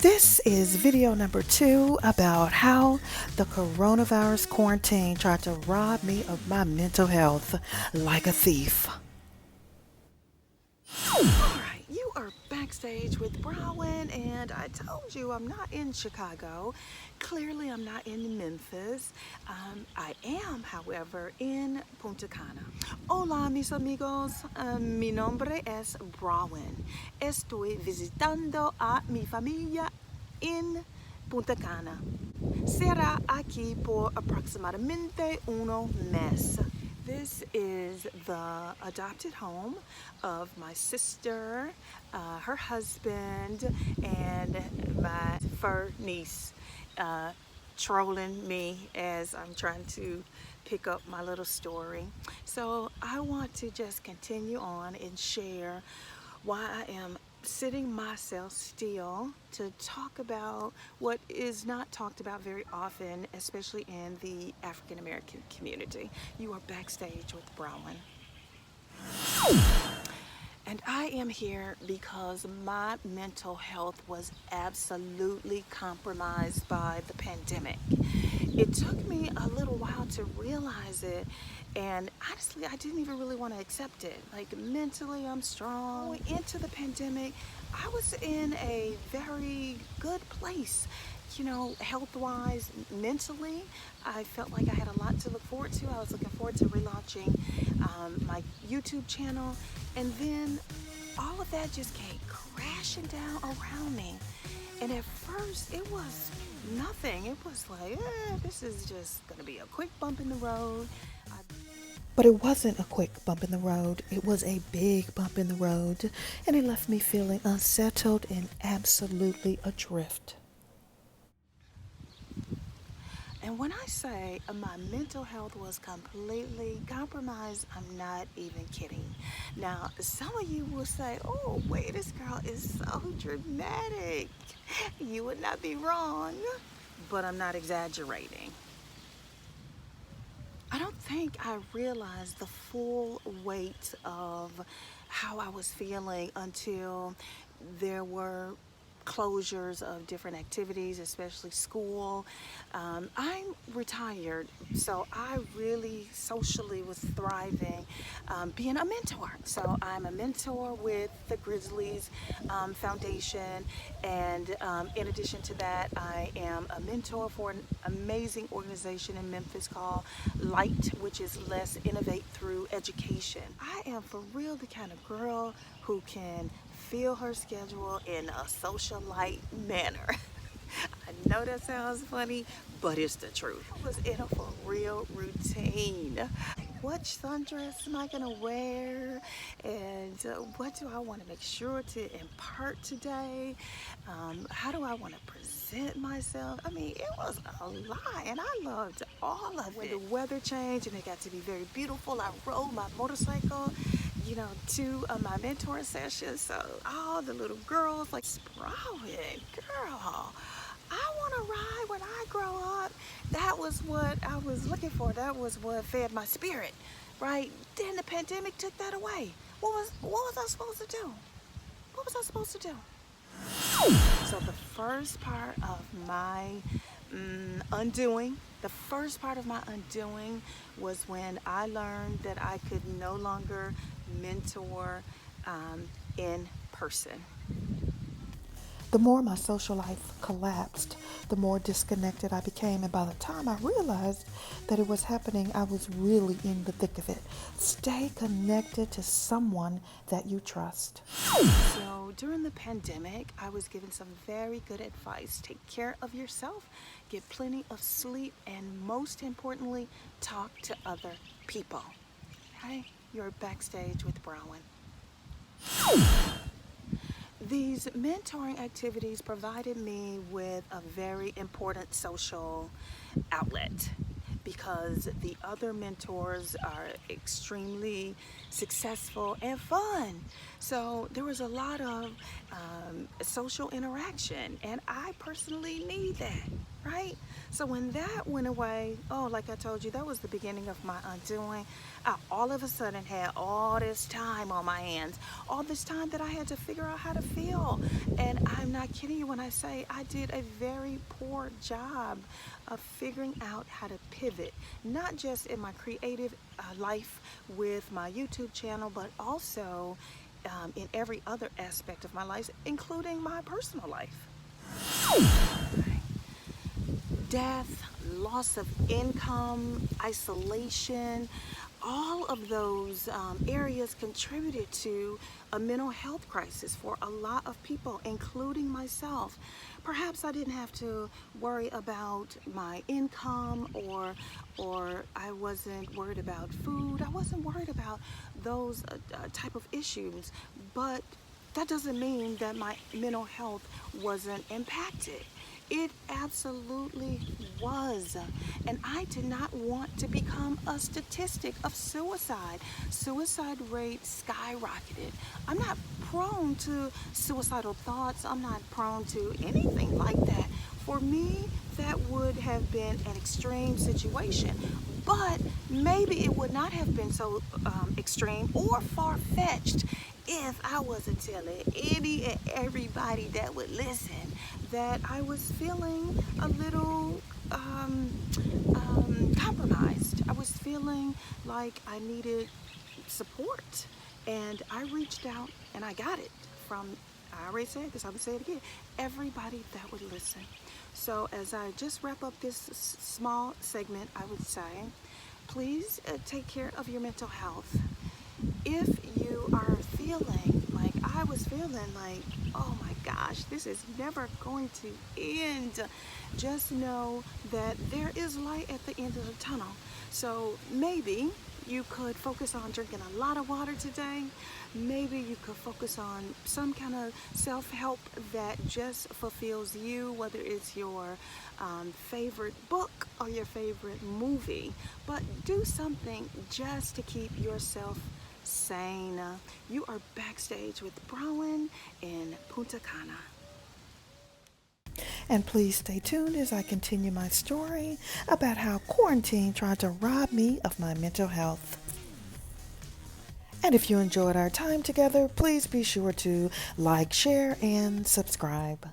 This is video number 2 about how the coronavirus quarantine tried to rob me of my mental health like a thief. Alright, you are backstage with Brawin, and I told you I'm not in Chicago. Clearly I'm not in Memphis. I am, however, in Punta Cana. Hola mis amigos, mi nombre es Brawin. Estoy visitando a mi familia en Punta Cana. Será aquí por aproximadamente un mes. This is the adopted home of my sister, her husband, and my fur niece trolling me as I'm trying to pick up my little story. So I want to just continue on and share why I am sitting myself still to talk about what is not talked about very often, especially in the African American community. You are backstage with Brawin. And I am here because my mental health was absolutely compromised by the pandemic. It took me a little while to realize it, and honestly, I didn't even really want to accept it. Like, mentally, I'm strong. Going into the pandemic, I was in a very good place. You know, health-wise, mentally, I felt like I had a lot to look forward to. I was looking forward to relaunching my YouTube channel, and then all of that just came crashing down around me. And at first, it was nothing. It was like, this is just gonna be a quick bump in the road. But it wasn't a quick bump in the road. It was a big bump in the road, and it left me feeling unsettled and absolutely adrift. And when I say my mental health was completely compromised, I'm not even kidding. Now, some of you will say, oh, wait, this girl is so dramatic. You would not be wrong, but I'm not exaggerating. I don't think I realized the full weight of how I was feeling until there were closures of different activities, especially school. I'm retired, so I really socially was thriving being a mentor. So I'm a mentor with the Grizzlies Foundation, and in addition to that, I am a mentor for an amazing organization in Memphis called Light, which is Let's Innovate Through Education. I am for real the kind of girl who can fill her schedule in a socialite manner. I know that sounds funny, but it's the truth. I was in a for real routine. What sundress am I gonna wear? And what do I want to make sure to impart today? How do I want to present myself? I mean, it was a lot, and I loved all of it. When the weather changed and it got to be very beautiful, I rode my motorcycle, you know, to my mentoring session. So all the little girls like, Brawin, girl, I want to ride when I grow up. That was what I was looking for. That was what fed my spirit, right? Then the pandemic took that away. What was I supposed to do? What was I supposed to do? So the first part of my undoing was when I learned that I could no longer mentor in person. The more my social life collapsed, the more disconnected I became. And by the time I realized that it was happening, I was really in the thick of it. Stay connected to someone that you trust. So during the pandemic, I was given some very good advice. Take care of yourself, get plenty of sleep, and most importantly, talk to other people. Okay? You're backstage with Brawin. These mentoring activities provided me with a very important social outlet because the other mentors are extremely successful and fun. So there was a lot of social interaction, and I personally need that. right? So when that went away, oh, like I told you, that was the beginning of my undoing. I all of a sudden had all this time on my hands, all this time that I had to figure out how to feel. And I'm not kidding you when I say I did a very poor job of figuring out how to pivot, not just in my creative life with my YouTube channel, but also in every other aspect of my life, including my personal life. Death, loss of income, isolation, all of those areas contributed to a mental health crisis for a lot of people, including myself. Perhaps I didn't have to worry about my income, or I wasn't worried about food. I wasn't worried about those type of issues, but that doesn't mean that my mental health wasn't impacted. It absolutely was. And I did not want to become a statistic of suicide. Suicide rate skyrocketed. I'm not prone to suicidal thoughts. I'm not prone to anything like that. For me, that would have been an extreme situation. But maybe it would not have been so extreme or far-fetched if I wasn't telling any and everybody that would listen that I was feeling a little compromised. I was feeling like I needed support. And I reached out and I got it from, I already said this, I would say it again, everybody that would listen. So as I just wrap up this small segment, I would say, please take care of your mental health. If you are feeling like I was feeling like, oh my gosh, this is never going to end, just know that there is light at the end of the tunnel. So maybe you could focus on drinking a lot of water today. Maybe you could focus on some kind of self-help that just fulfills you, whether it's your favorite book or your favorite movie. But do something just to keep yourself sane. You are backstage with Brawin in Punta Cana. And please stay tuned as I continue my story about how quarantine tried to rob me of my mental health. And if you enjoyed our time together, please be sure to like, share, and subscribe.